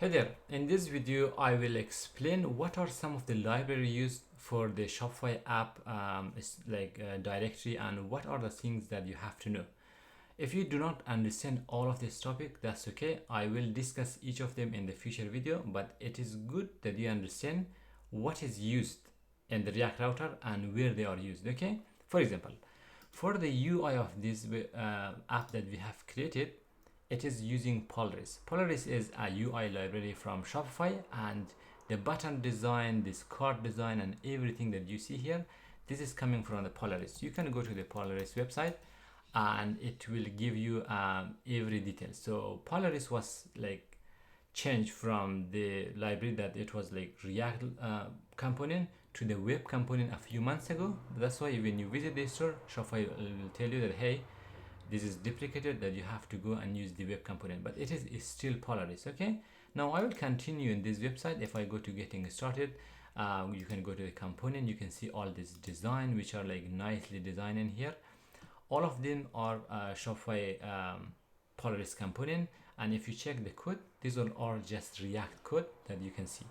Hey there, in this video I will explain what are some of the libraries used for the Shopify app directory, and what are the things that you have to know. If you do not understand all of this topic, that's okay. I will discuss each of them in the future video, but it is good that you understand what is used in the React router and where they are used, okay? For example, for the UI of this app that we have created, it is using Polaris. Polaris is a UI library from Shopify, and the button design, this card design, and everything that you see here, this is coming from the Polaris. You can go to the Polaris website and it will give you every detail. So Polaris was like changed from the library that it was like React component to the web component a few months ago. That's why when you visit the store, Shopify will tell you that, hey, this is duplicated, that you have to go and use the web component, but it is still Polaris. Okay, now I will continue in this website. If I go to getting started, you can go to the component. You can see all this design which are like nicely designed in here. All of them are Shopify Polaris component, and if you check the code, these are all just React code that you can see.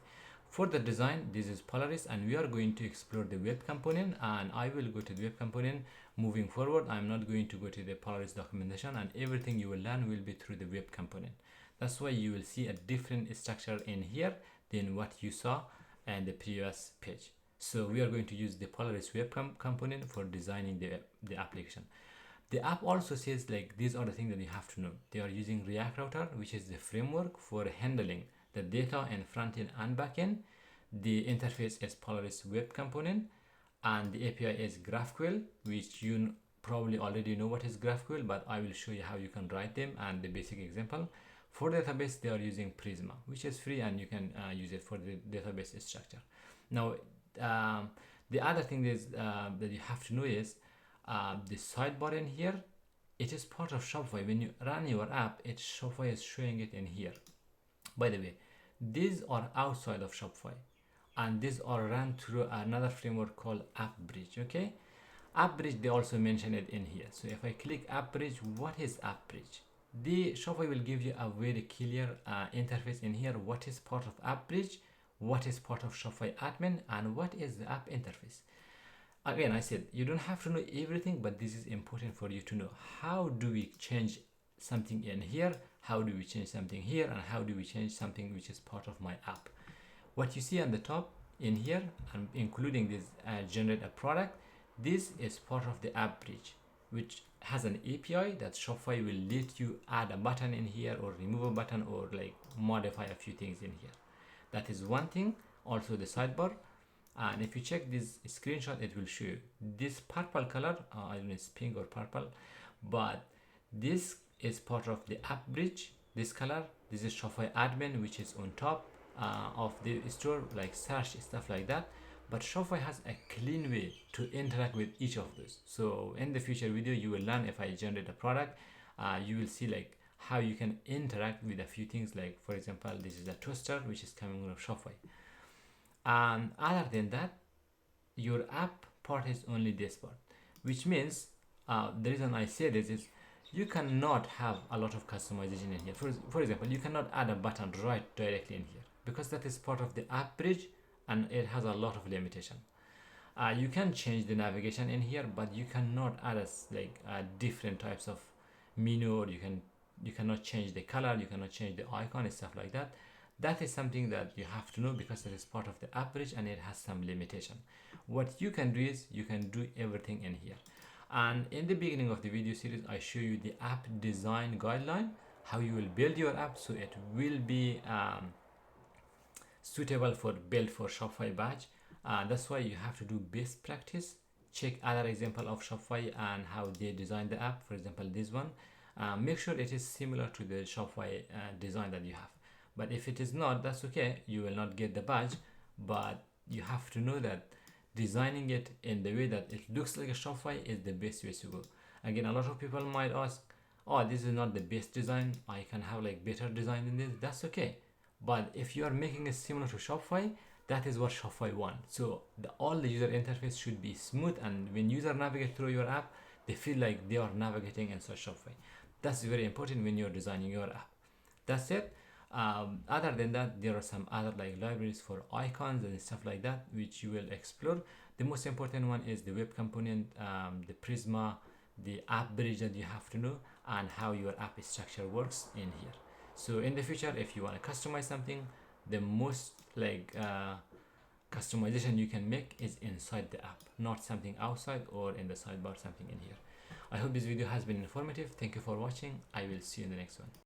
For the design, this is Polaris, and we are going to explore the web component, and I will go to the web component. Moving forward, I'm not going to go to the Polaris documentation, and everything you will learn will be through the web component. That's why you will see a different structure in here than what you saw in the previous page. So we are going to use the Polaris web component for designing the application. The app also says like these are the things that you have to know. They are using React Router, which is the framework for handling the data in front end and back end. The interface is Polaris web component, and the API is GraphQL, which you probably already know what is GraphQL, but I will show you how you can write them and the basic example. For database, they are using Prisma, which is free, and you can use it for the database structure. Now, the other thing is that you have to know is the sidebar in here. It is part of Shopify. When you run your app, Shopify is showing it in here. By the way, these are outside of Shopify, and these are run through another framework called App Bridge. Okay, App Bridge, they also mention it in here. So if I click App Bridge, what is App Bridge? The Shopify will give you a very clear interface in here. What is part of App Bridge, what is part of Shopify admin, and what is the app interface. Again, I said you don't have to know everything, but this is important for you to know. How do we change something in here? How do we change something here? And how do we change something which is part of my app? What you see on the top in here, and including this generate a product, this is part of the App Bridge, which has an API that Shopify will let you add a button in here, or remove a button, or like modify a few things in here. That is one thing. Also the sidebar, and if you check this screenshot, it will show you this purple color. I don't know, it's pink or purple, but this is part of the App Bridge. This color, this is Shopify admin, which is on top of the store, like search stuff like that. But Shopify has a clean way to interact with each of those. So in the future video, you will learn. If I generate a product, you will see like how you can interact with a few things. Like for example, this is a toaster which is coming from Shopify. And other than that, your app part is only this part, which means the reason I say this is you cannot have a lot of customization in here. For example, you cannot add a button right directly in here, because that is part of the App Bridge and it has a lot of limitation. You can change the navigation in here, but you cannot add different types of menu, or you cannot change the color, you cannot change the icon and stuff like that. That is something that you have to know, because it is part of the App Bridge and it has some limitation. What you can do is you can do everything in here. And in the beginning of the video series, I show you the app design guideline, how you will build your app so it will be suitable for build for Shopify badge. That's why you have to do best practice. Check other example of Shopify and how they design the app. For example, this one. Make sure it is similar to the Shopify design that you have. But if it is not, that's okay. You will not get the badge. But you have to know that designing it in the way that it looks like a Shopify is the best way to go. Again, a lot of people might ask, oh, this is not the best design, I can have like better design than this. That's okay. But if you are making it similar to Shopify, that is what Shopify wants. So all the user interface should be smooth, and when user navigate through your app, they feel like they are navigating inside Shopify. That's very important when you're designing your app. That's it. Other than that, there are some other like libraries for icons and stuff like that, which you will explore. The most important one is the web component, the Prisma, the app bridge that you have to know, and how your app structure works in here. So in the future, if you want to customize something, the most customization you can make is inside the app, not something outside or in the sidebar, something in here. I hope this video has been informative. Thank you for watching. I will see you in the next one.